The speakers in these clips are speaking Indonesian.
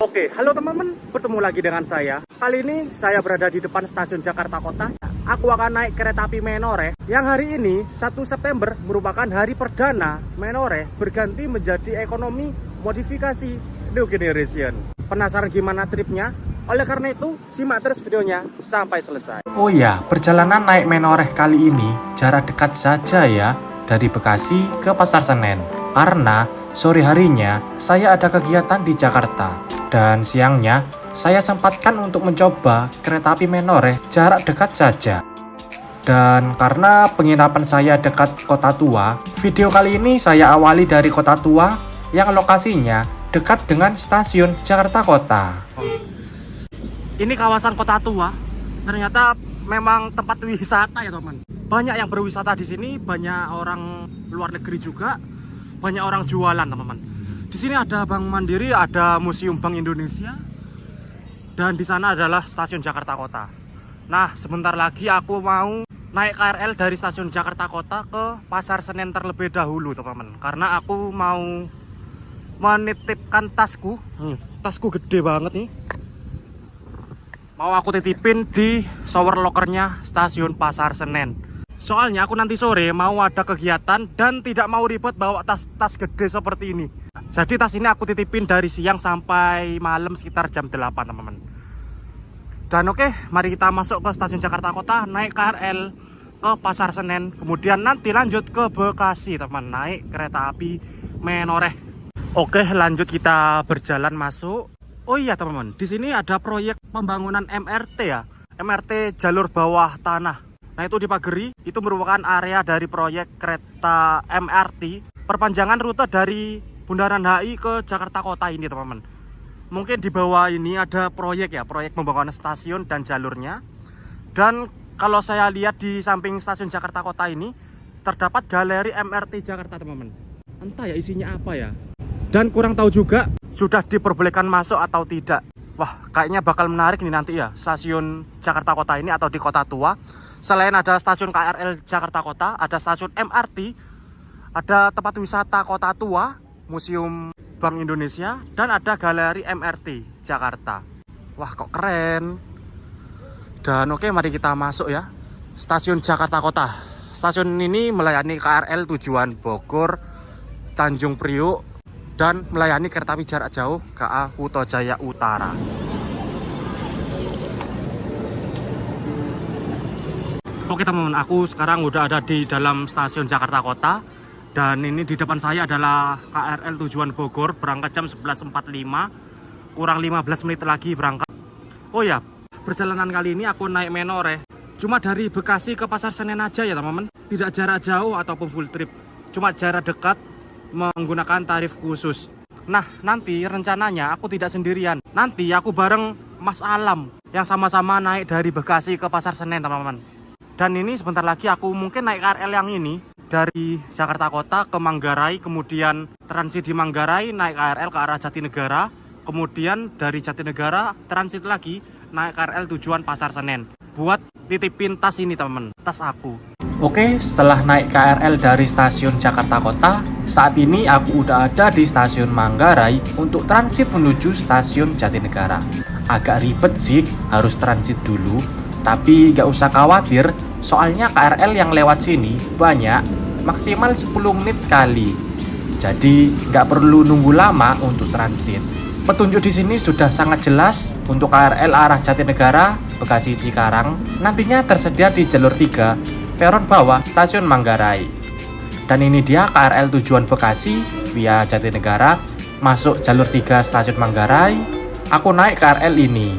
Oke, halo teman-teman, bertemu lagi dengan saya. Kali ini saya berada di depan stasiun Jakarta Kota. Aku akan naik kereta api Menoreh yang hari ini 1 September merupakan hari perdana Menoreh berganti menjadi ekonomi modifikasi New Generation. Penasaran gimana tripnya? Oleh karena itu, simak terus videonya sampai selesai. Oh ya, perjalanan naik Menoreh kali ini jarak dekat saja ya, dari Bekasi ke Pasar Senen. Karena sore harinya saya ada kegiatan di Jakarta. Dan siangnya, saya sempatkan untuk mencoba kereta api Menoreh jarak dekat saja. Dan karena penginapan saya dekat Kota Tua, video kali ini saya awali dari Kota Tua yang lokasinya dekat dengan stasiun Jakarta Kota. Ini kawasan Kota Tua, ternyata memang tempat wisata ya teman. Banyak yang berwisata di sini, banyak orang luar negeri juga, banyak orang jualan teman-teman. Di sini ada Bank Mandiri, ada Museum Bank Indonesia, dan di sana adalah stasiun Jakarta Kota. Nah, sebentar lagi aku mau naik KRL dari stasiun Jakarta Kota ke Pasar Senen terlebih dahulu, teman-teman. Karena aku mau menitipkan tasku. Tasku gede banget nih. Mau aku titipin di shower lockernya stasiun Pasar Senen. Soalnya aku nanti sore mau ada kegiatan dan tidak mau ribet bawa tas gede seperti ini. Jadi tas ini aku titipin dari siang sampai malam sekitar jam 8 teman-teman. Dan oke, mari kita masuk ke stasiun Jakarta Kota, naik KRL ke Pasar Senen, kemudian nanti lanjut ke Bekasi teman, naik kereta api Menoreh. Oke, lanjut kita berjalan masuk. Oh iya teman-teman, di sini ada proyek pembangunan MRT ya, MRT jalur bawah tanah. Nah itu di Pageri, itu merupakan area dari proyek kereta MRT, perpanjangan rute dari Bundaran HI ke Jakarta Kota ini teman-teman. Mungkin di bawah ini ada proyek ya, proyek pembangunan stasiun dan jalurnya. Dan kalau saya lihat di samping stasiun Jakarta Kota ini, terdapat galeri MRT Jakarta teman-teman. Entah ya isinya apa ya. Dan kurang tahu juga sudah diperbolehkan masuk atau tidak. Wah, kayaknya bakal menarik nih nanti ya, stasiun Jakarta Kota ini atau di Kota Tua. Selain ada stasiun KRL Jakarta Kota, ada stasiun MRT, ada tempat wisata Kota Tua, Museum Bank Indonesia, dan ada galeri MRT Jakarta. Wah, kok keren. Dan oke, mari kita masuk ya. Stasiun Jakarta Kota. Stasiun ini melayani KRL tujuan Bogor, Tanjung Priok, dan melayani kereta api jarak jauh KA Putrajaya Utara. Oke teman-teman, aku sekarang udah ada di dalam stasiun Jakarta Kota. Dan ini di depan saya adalah KRL tujuan Bogor, berangkat jam 11.45, kurang 15 menit lagi berangkat. Oh ya, perjalanan kali ini aku naik Menoreh cuma dari Bekasi ke Pasar Senen aja ya teman-teman. Tidak jarak jauh ataupun full trip, cuma jarak dekat menggunakan tarif khusus. Nah, nanti rencananya aku tidak sendirian. Nanti aku bareng Mas Alam yang sama-sama naik dari Bekasi ke Pasar Senen teman-teman. Dan ini sebentar lagi aku mungkin naik KRL yang ini dari Jakarta Kota ke Manggarai, kemudian transit di Manggarai, naik KRL ke arah Jatinegara, kemudian dari Jatinegara transit lagi naik KRL tujuan Pasar Senen. Buat titipin tas ini teman-teman, tas aku. Oke, setelah naik KRL dari stasiun Jakarta Kota, saat ini aku udah ada di stasiun Manggarai untuk transit menuju stasiun Jatinegara. Agak ribet sih, harus transit dulu, tapi gak usah khawatir, soalnya KRL yang lewat sini banyak, maksimal 10 menit sekali. Jadi gak perlu nunggu lama untuk transit. Petunjuk di sini sudah sangat jelas untuk KRL arah Jatinegara, Bekasi Cikarang. Nantinya tersedia di jalur 3, peron bawah stasiun Manggarai. Dan ini dia KRL tujuan Bekasi via Jatinegara, masuk jalur 3 stasiun Manggarai. Aku naik KRL ini.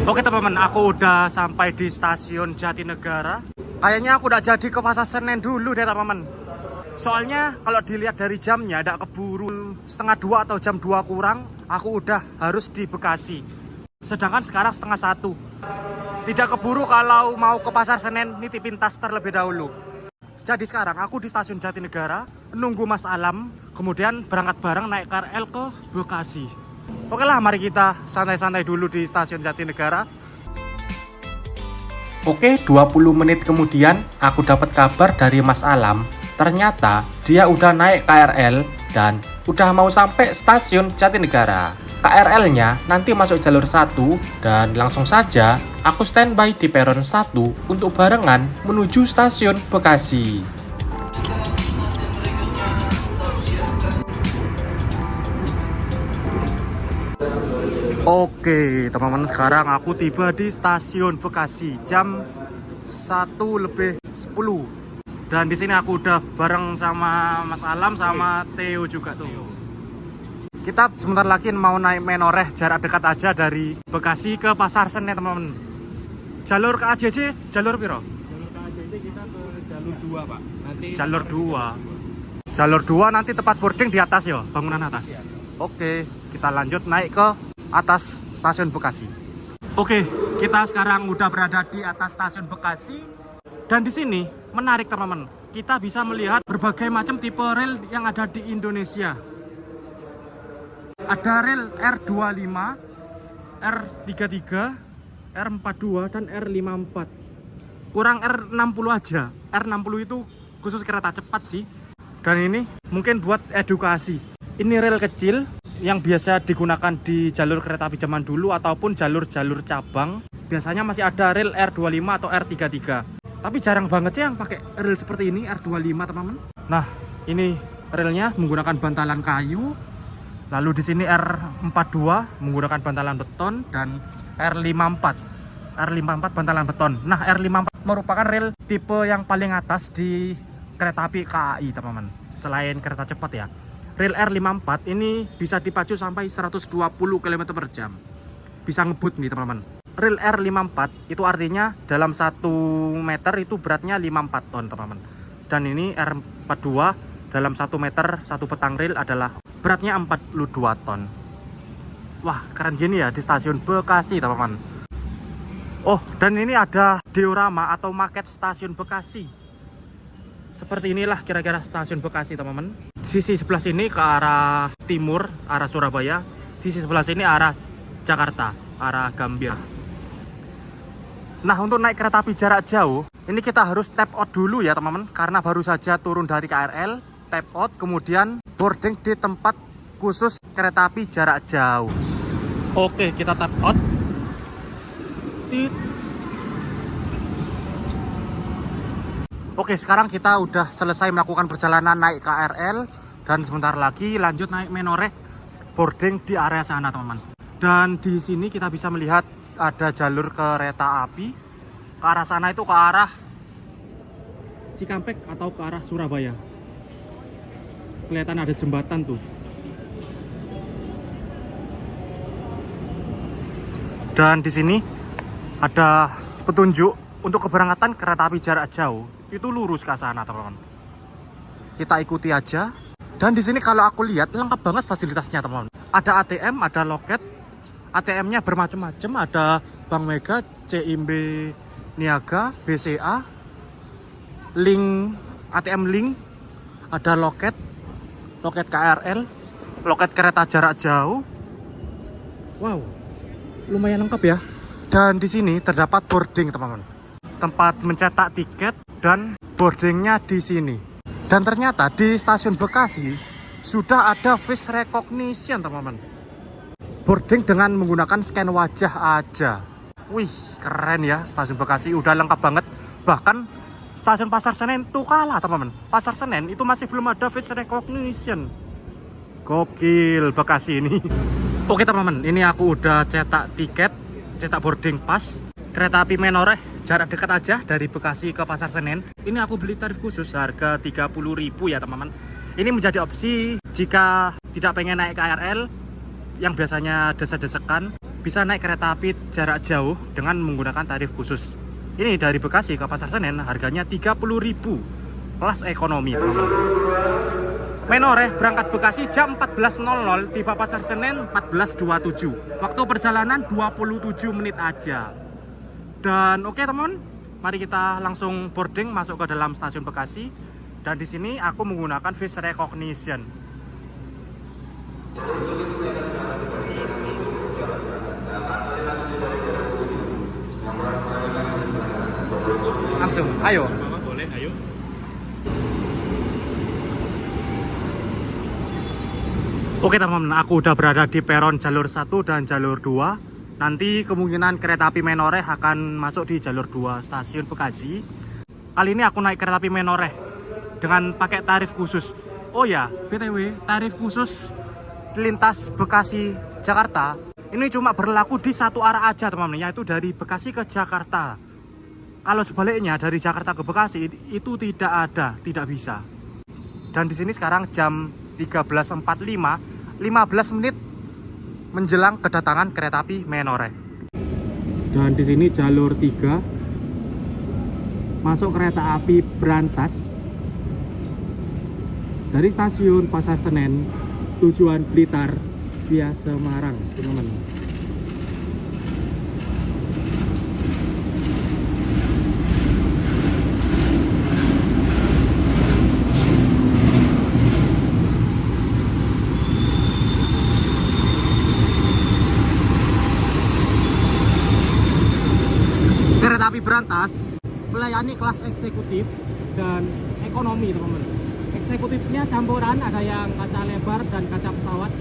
Oke teman-teman, aku udah sampai di stasiun Jatinegara. Kayaknya aku udah jadi ke Pasar Senen dulu deh teman-teman. Soalnya kalau dilihat dari jamnya tidak keburu setengah 2 atau jam 2 kurang, aku udah harus di Bekasi. Sedangkan sekarang setengah 1. Tidak keburu kalau mau ke Pasar Senen nitipin tas terlebih dahulu. Jadi sekarang aku di stasiun Jatinegara nunggu Mas Alam, kemudian berangkat bareng naik KRL ke Bekasi. Oke lah, mari kita santai-santai dulu di stasiun Jatinegara. Oke, 20 menit kemudian aku dapat kabar dari Mas Alam. Ternyata dia udah naik KRL dan udah mau sampai stasiun Jatinegara. KRL-nya nanti masuk jalur 1 dan langsung saja aku standby di peron 1 untuk barengan menuju stasiun Bekasi. Oke teman-teman, sekarang aku tiba di stasiun Bekasi jam 1:10. Dan di sini aku udah bareng sama Mas Alam sama Theo juga tuh. Kita sebentar lagi mau naik Menoreh, jarak dekat aja dari Bekasi ke Pasar Senen teman-teman. Jalur ke AJC, jalur piro? Jalur ke AJC kita ke jalur 2 Pak. Nanti Jalur 2. Jalur 2 nanti tempat boarding di atas ya, bangunan atas. Iya. Oke, kita lanjut naik ke atas stasiun Bekasi. Oke, kita sekarang udah berada di atas stasiun Bekasi. Dan di sini menarik teman-teman, kita bisa melihat berbagai macam tipe rel yang ada di Indonesia. Ada rel R25, R33, R42, dan R54. Kurang R60 aja. R60 itu khusus kereta cepat sih. Dan ini mungkin buat edukasi. Ini rel kecil yang biasa digunakan di jalur kereta api zaman dulu ataupun jalur-jalur cabang. Biasanya masih ada rel R25 atau R33. Tapi jarang banget sih yang pakai rel seperti ini, R25 teman-teman. Nah, ini relnya menggunakan bantalan kayu. Lalu di sini R42 menggunakan bantalan beton dan R54 bantalan beton. Nah, R54 merupakan rel tipe yang paling atas di kereta api KAI teman-teman. Selain kereta cepat ya. Rel R54 ini bisa dipacu sampai 120 km/jam. Bisa ngebut nih teman-teman. Rel R54 itu artinya dalam 1 meter itu beratnya 54 ton teman-teman. Dan ini R42 dalam 1 meter 1 petang rel adalah beratnya 42 ton. Wah, keren gini ya di stasiun Bekasi teman-teman. Oh, dan ini ada diorama atau maket stasiun Bekasi. Seperti inilah kira-kira stasiun Bekasi teman-teman. Sisi sebelah sini ke arah timur, arah Surabaya. Sisi sebelah sini arah Jakarta, arah Gambir. Nah, untuk naik kereta api jarak jauh, ini kita harus tap out dulu ya teman-teman. Karena baru saja turun dari KRL, tap out, kemudian boarding di tempat khusus kereta api jarak jauh. Oke, kita tap out. Tit. Oke, sekarang kita udah selesai melakukan perjalanan naik KRL. Dan sebentar lagi lanjut naik Menoreh, boarding di area sana teman-teman. Dan di sini kita bisa melihat ada jalur kereta api ke arah sana, itu ke arah Cikampek atau ke arah Surabaya. Kelihatan ada jembatan tuh. Dan di sini ada petunjuk untuk keberangkatan kereta api jarak jauh. Itu lurus ke sana teman-teman. Kita ikuti aja. Dan di sini kalau aku lihat lengkap banget fasilitasnya teman-teman. Ada ATM, ada loket. ATM-nya bermacam-macam, ada Bank Mega, CIMB Niaga, BCA, Link, ATM Link, ada loket KRL, loket kereta jarak jauh. Wow, lumayan lengkap ya. Dan di sini terdapat boarding teman-teman, tempat mencetak tiket dan boardingnya di sini. Dan ternyata di stasiun Bekasi sudah ada face recognition teman-teman. Boarding dengan menggunakan scan wajah aja. Wih, keren ya stasiun Bekasi, udah lengkap banget. Bahkan stasiun Pasar Senen tuh kalah teman-teman. Pasar Senen itu masih belum ada face recognition. Gokil Bekasi ini. Oke teman-teman, ini aku udah cetak tiket, cetak boarding pass kereta api Menoreh, jarak dekat aja dari Bekasi ke Pasar Senen. Ini aku beli tarif khusus harga 30.000 ya teman-teman. Ini menjadi opsi jika tidak pengen naik KRL yang biasanya desek-desekan, bisa naik kereta api jarak jauh dengan menggunakan tarif khusus. Ini dari Bekasi ke Pasar Senen harganya 30.000. kelas ekonomi, teman-teman. Menoreh berangkat Bekasi jam 14.00, tiba Pasar Senen 14.27. Waktu perjalanan 27 menit aja. Dan oke teman, mari kita langsung boarding masuk ke dalam stasiun Bekasi. Dan di sini aku menggunakan face recognition. Langsung, ayo. Bapak boleh, ayo. Oke teman-teman, aku udah berada di peron jalur 1 dan jalur 2. Nanti kemungkinan kereta api Menoreh akan masuk di jalur 2 stasiun Bekasi. Kali ini aku naik kereta api Menoreh dengan pakai tarif khusus. Oh ya, BTW, tarif khusus lintas Bekasi Jakarta ini cuma berlaku di satu arah aja teman-teman, yaitu dari Bekasi ke Jakarta. Kalau sebaliknya dari Jakarta ke Bekasi itu tidak ada, tidak bisa. Dan di sini sekarang jam 13.45, 15 menit menjelang kedatangan kereta api Menoreh. Dan di sini jalur 3 masuk kereta api Brantas dari stasiun Pasar Senen tujuan Blitar via Semarang, teman-teman. Kereta api Brantas melayani kelas eksekutif dan ekonomi, teman-teman. Eksekutifnya campuran, ada yang kaca lebar dan kaca pesawat,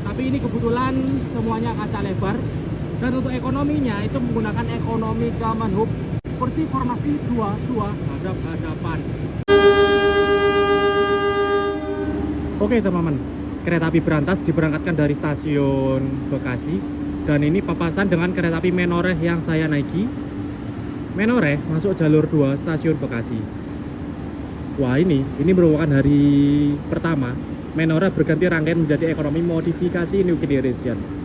tapi ini kebetulan semuanya kaca lebar. Dan untuk ekonominya itu menggunakan ekonomi Kemenhub, kursi formasi 2-2 hadap-hadapan. Oke teman-teman, kereta api Brantas diberangkatkan dari stasiun Bekasi, dan ini papasan dengan kereta api Menoreh yang saya naiki. Menoreh masuk jalur 2 stasiun Bekasi. Wah, ini merupakan hari pertama Menoreh berganti rangkaian menjadi ekonomi modifikasi New Generation.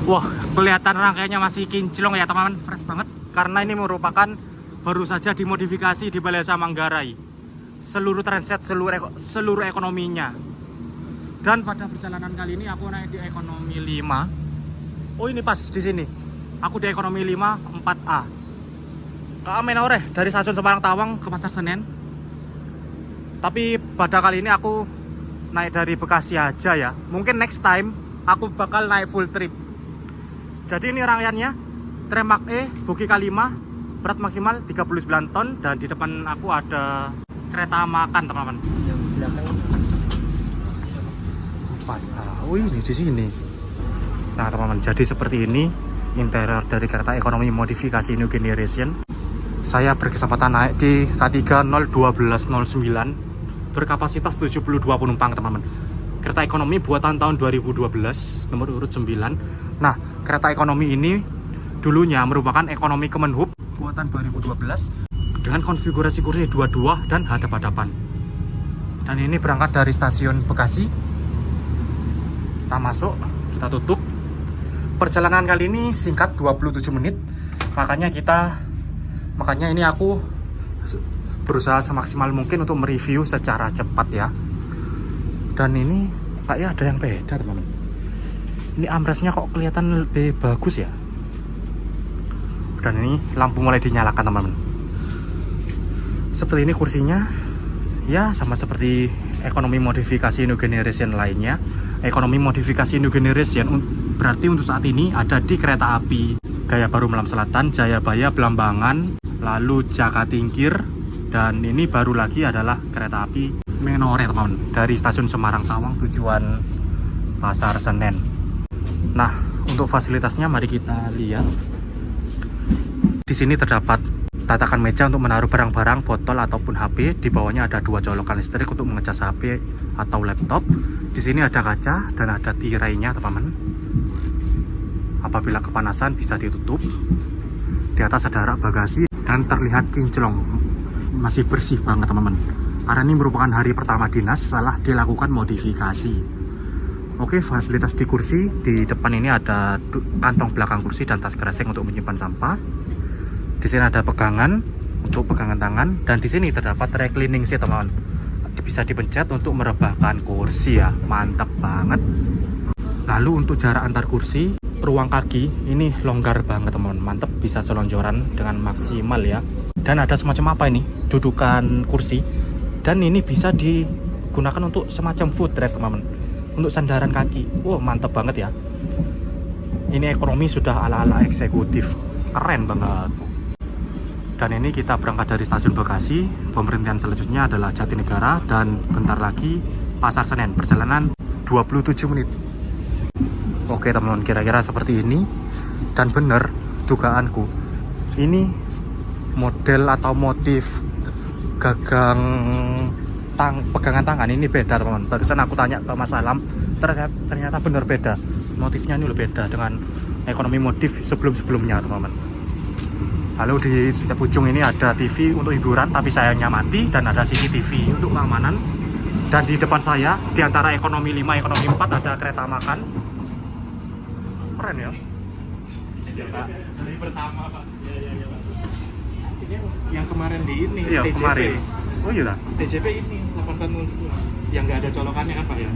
Wah, kelihatan rangkaiannya masih kinclong ya teman-teman, fresh banget. Karena ini merupakan baru saja dimodifikasi di Balai Desa Manggarai. Seluruh transit, seluruh ekonominya. Dan pada perjalanan kali ini aku naik di ekonomi 5. Oh, ini pas di sini. Aku di ekonomi 5 4A. Ke Menoreh dari stasiun Semarang Tawang ke Pasar Senen. Tapi pada kali ini aku naik dari Bekasi aja ya. Mungkin next time aku bakal naik full trip. Jadi ini rangkaiannya Tremak E, bogi K5, berat maksimal 39 ton, dan di depan aku ada kereta makan, teman-teman. Yang belakang oh ini di sini. Nah, teman-teman, jadi seperti ini interior dari kereta ekonomi modifikasi New Generation. Saya berkesempatan naik di K3 01209 berkapasitas 72 penumpang, teman-teman. Kereta ekonomi buatan tahun 2012, nomor urut 9. Nah, kereta ekonomi ini dulunya merupakan ekonomi Kemenhub buatan 2012 dengan konfigurasi kursi 22 dan hadap-hadapan. Dan ini berangkat dari stasiun Bekasi. Kita masuk, kita tutup. Perjalanan kali ini singkat 27 menit. Makanya ini aku berusaha semaksimal mungkin untuk mereview secara cepat ya. Dan ini kayaknya ada yang beda, teman-teman. Ini armrestnya kok kelihatan lebih bagus ya. Dan ini lampu mulai dinyalakan, teman-teman. Seperti ini kursinya. Ya, sama seperti ekonomi modifikasi New Generation lainnya. Ekonomi modifikasi New Generation berarti untuk saat ini ada di kereta api Gaya Baru Melam Selatan, Jayabaya, Belambangan, lalu Jakatingkir, dan ini baru lagi adalah kereta api Menore teman, dari stasiun Semarang Tawang tujuan Pasar Senen. Nah, untuk fasilitasnya mari kita lihat. Di sini terdapat tatakan meja untuk menaruh barang-barang, botol ataupun HP. Di bawahnya ada 2 colokan listrik untuk mengecas HP atau laptop. Di sini ada kaca dan ada tirainya, teman-teman. Apabila kepanasan bisa ditutup. Di atas ada rak bagasi dan terlihat kinclong. Masih bersih banget, teman-teman. Karena ini merupakan hari pertama dinas setelah dilakukan modifikasi. Oke, fasilitas di kursi. Di depan ini ada kantong belakang kursi dan tas kresek untuk menyimpan sampah. Di sini ada pegangan untuk pegangan tangan dan di sini terdapat reclining seat, teman-teman. Bisa dipencet untuk merebahkan kursi ya. Mantap banget. Lalu untuk jarak antar kursi, ruang kaki ini longgar banget, teman-teman. Mantap, bisa selonjoran dengan maksimal ya. Dan ada semacam apa ini? Dudukan kursi. Dan ini bisa digunakan untuk semacam footrest, teman-teman. Untuk sandaran kaki. Wow, mantap banget ya. Ini ekonomi sudah ala-ala eksekutif. Keren banget. Dan ini kita berangkat dari stasiun Bekasi. Pemberhentian selanjutnya adalah Jatinegara dan bentar lagi Pasar Senen. Perjalanan 27 menit. Oke, teman-teman, kira-kira seperti ini. Dan bener dugaanku, ini model atau motif gagang pegangan tangan ini beda, teman-teman. Barusan aku tanya ke Mas Alam, ternyata bener beda. Motifnya ini lebih beda dengan ekonomi motif sebelum-sebelumnya, teman-teman. Lalu di setiap ujung ini ada TV untuk hiburan, tapi sayangnya mati, dan ada CCTV untuk keamanan. Dan di depan saya, di antara ekonomi 5, ekonomi 4 ada kereta makan. Keren ya? Ya, Pak. Dari pertama, Pak. Ya, Pak. Yang kemarin di ini, Iya, TJP. kemarin. Oh iya lah. TJP ini 840 yang nggak ada colokannya kan, Pak ya?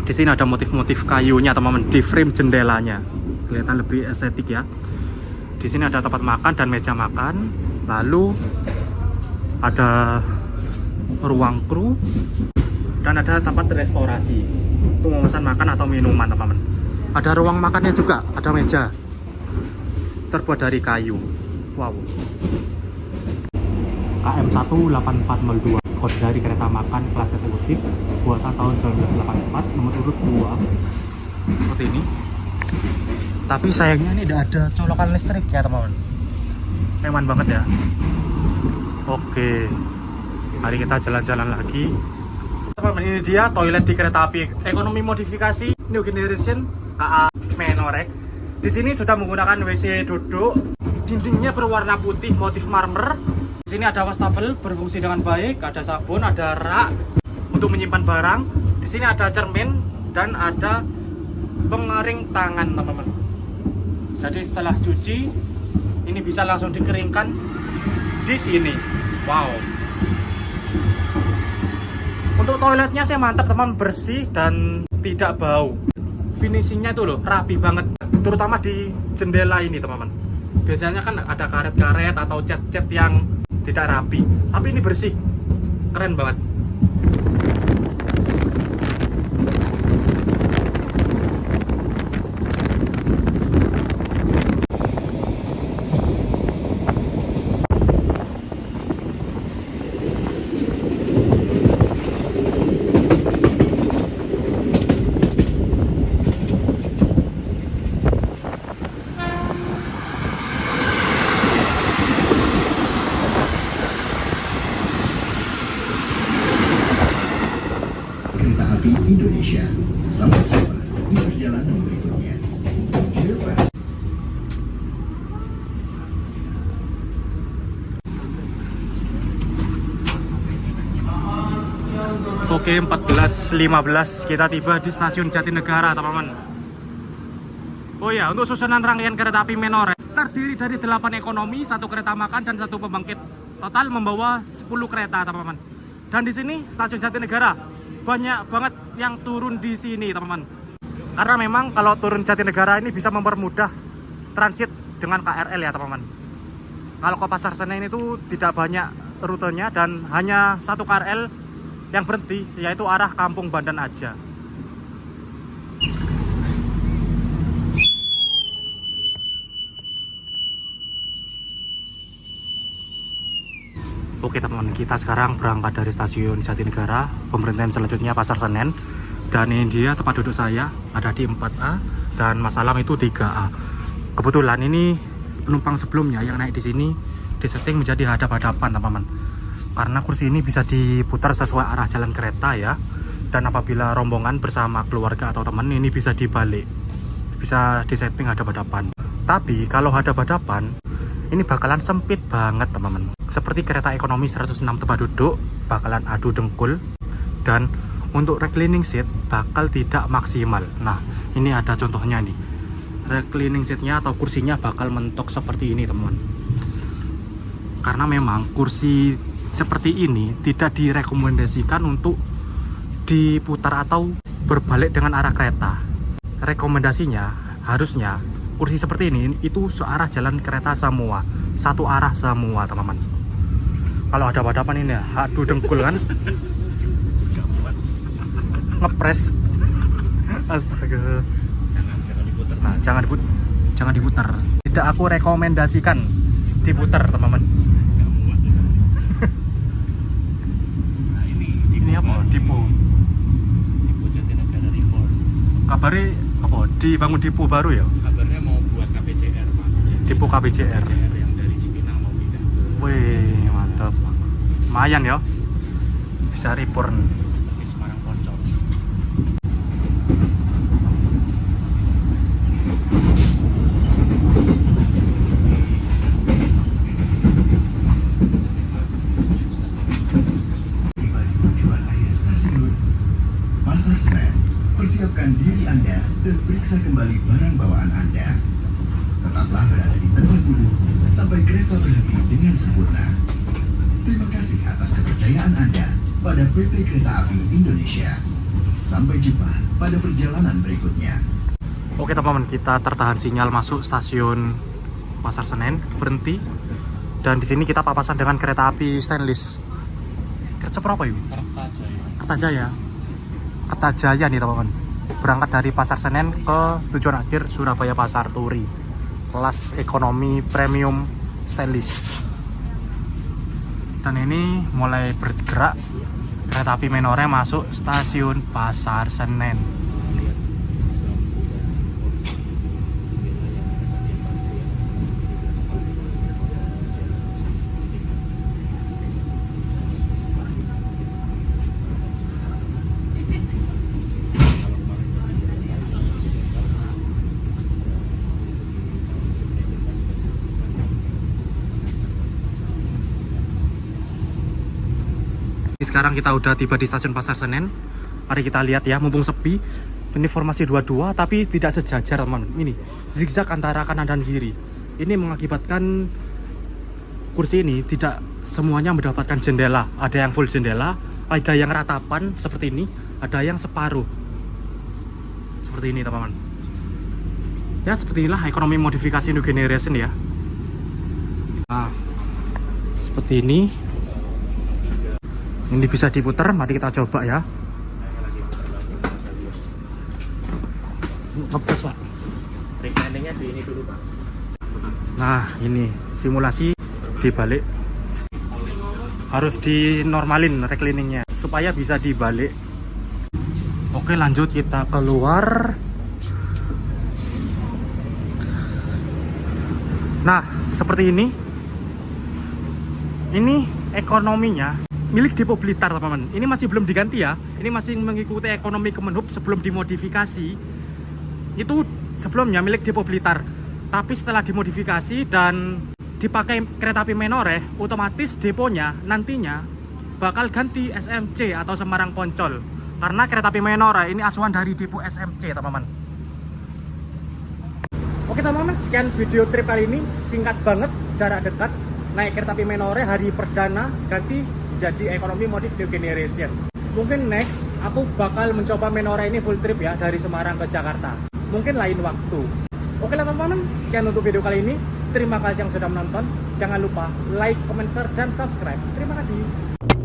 Di sini ada motif-motif kayunya, teman-teman, di frame jendelanya. Kelihatan lebih estetik ya. Di sini ada tempat makan dan meja makan. Lalu ada ruang kru dan ada tempat restorasi untuk memesan makan atau minuman, teman-teman. Ada ruang makannya juga, ada meja terbuat dari kayu. Wow. KM 18402, kode dari kereta makan kelas eksekutif buatan tahun 1984, nomor urut 2. Seperti ini. Tapi sayangnya ini tidak ada colokan listrik ya, teman-teman. Nyaman banget ya. Oke, mari kita jalan-jalan lagi. Teman-teman, ini dia toilet di kereta api ekonomi modifikasi New Generation KA Menore. Di sini sudah menggunakan WC duduk. Dindingnya berwarna putih, motif marmer. Di sini ada wastafel berfungsi dengan baik, ada sabun, ada rak untuk menyimpan barang. Di sini ada cermin dan ada pengering tangan, teman-teman. Jadi setelah cuci, ini bisa langsung dikeringkan di sini. Wow. Untuk toiletnya saya mantap, teman, bersih dan tidak bau. Finishingnya itu loh rapi banget, terutama di jendela ini, teman-teman. Biasanya kan ada karet-karet atau cat-cat yang tidak rapi, tapi ini bersih, keren banget. Kereta api Indonesia, selamat datang di perjalanan berikutnya. Dear West. Oke, 14.15 kita tiba di stasiun Jatinegara, teman-teman. Oh ya, untuk susunan rangkaian kereta api Menore terdiri dari 8 ekonomi, 1 kereta makan dan 1 pembangkit. Total membawa 10 kereta, teman-teman. Dan di sini stasiun Jatinegara banyak banget yang turun di sini, teman-teman. Karena memang kalau turun Jatinegara ini bisa mempermudah transit dengan KRL ya, teman-teman. Kalau ke Pasar Senen itu tidak banyak rutenya dan hanya 1 KRL yang berhenti, yaitu arah Kampung Bandan aja. Oke teman-teman, kita sekarang berangkat dari stasiun Jatinegara. Pemberhentian selanjutnya Pasar Senen. Dan ini dia tempat duduk saya, ada di 4A dan Mas Alam itu 3A. Kebetulan ini penumpang sebelumnya yang naik di sini disetting menjadi hadap-hadapan teman-teman. Karena kursi ini bisa diputar sesuai arah jalan kereta ya. Dan apabila rombongan bersama keluarga atau teman ini bisa dibalik, bisa disetting hadap-hadapan. Tapi kalau hadap-hadapan ini bakalan sempit banget teman-teman. Seperti kereta ekonomi 106 tempat duduk bakalan adu dengkul, dan untuk reclining seat bakal tidak maksimal. Nah ini ada contohnya nih, reclining seatnya atau kursinya bakal mentok seperti ini teman-teman. Karena memang kursi seperti ini tidak direkomendasikan untuk diputar atau berbalik dengan arah kereta. Rekomendasinya harusnya kursi seperti ini itu searah jalan kereta semua, satu arah semua teman-teman. Kalau ada hadapan ini ya, aduh dengkul kan, ngepres, astaga. Nah jangan diputar. Tidak aku rekomendasikan diputar teman-teman. Ini apa? Depo Jatinegara Report. Kabarnya apa? Dibangun depo baru ya? Kabarnya mau buat KPJR Pak. Depo KPJR. Yang dari Cipinang mau pindah ke Wih mantap, lumayan ya, bisa reborn. seperti Semarang Poncol. Tiba di tujuan akhir stasiun Pasar Senen. Persiapkan diri Anda dan periksa kembali barang bawaan Anda. Tetaplah berada di tempat duduk sampai kereta berhenti dengan sempurna. Terima kasih atas kepercayaan Anda pada PT Kereta Api Indonesia. Sampai jumpa pada perjalanan berikutnya. Oke teman-teman, kita tertahan sinyal masuk stasiun Pasar Senen, berhenti. Dan di sini kita papasan dengan kereta api stainless. Kereta apa yuk? Kertajaya. Kertajaya nih teman-teman. Berangkat dari Pasar Senen ke tujuan akhir Surabaya Pasar Turi. Kelas ekonomi premium stainless. Dan ini mulai bergerak, kereta api Menore masuk stasiun Pasar Senen. Sekarang kita udah tiba di stasiun Pasar Senen. Mari kita lihat ya, mumpung sepi. Ini formasi 22 tapi tidak sejajar teman. Ini zigzag antara kanan dan kiri. Ini mengakibatkan kursi ini tidak semuanya mendapatkan jendela. Ada yang full jendela, ada yang ratapan seperti ini, ada yang separuh. Seperti ini teman-teman. Ya seperti inilah ekonomi modifikasi new generation ya. Nah, seperti ini. Ini bisa diputar, mari kita coba ya. Ngepres Pak. Recliningnya di ini dulu Pak. Nah ini simulasi dibalik. Harus dinormalin recliningnya supaya bisa dibalik. Oke lanjut, kita keluar. Nah seperti ini. Ini ekonominya milik Depo Blitar teman-teman. Ini masih belum diganti ya. Ini masih mengikuti ekonomi Kemenhub sebelum dimodifikasi. Itu sebelumnya milik Depo Blitar. Tapi setelah dimodifikasi dan dipakai kereta api Menore, otomatis deponya nantinya bakal ganti SMC atau Semarang Poncol. Karena kereta api Menore ini asuhan dari Depo SMC teman-teman. Oke teman-teman, sekian video trip kali ini. Singkat banget, jarak dekat. Naik kereta api Menore hari perdana ganti jadi ekonomi modif new generation. Mungkin next aku bakal mencoba Menore ini full trip ya, dari Semarang ke Jakarta. Mungkin lain waktu. Oke lah teman-teman, sekian untuk video kali ini. Terima kasih yang sudah menonton. Jangan lupa like, comment, share, dan subscribe. Terima kasih.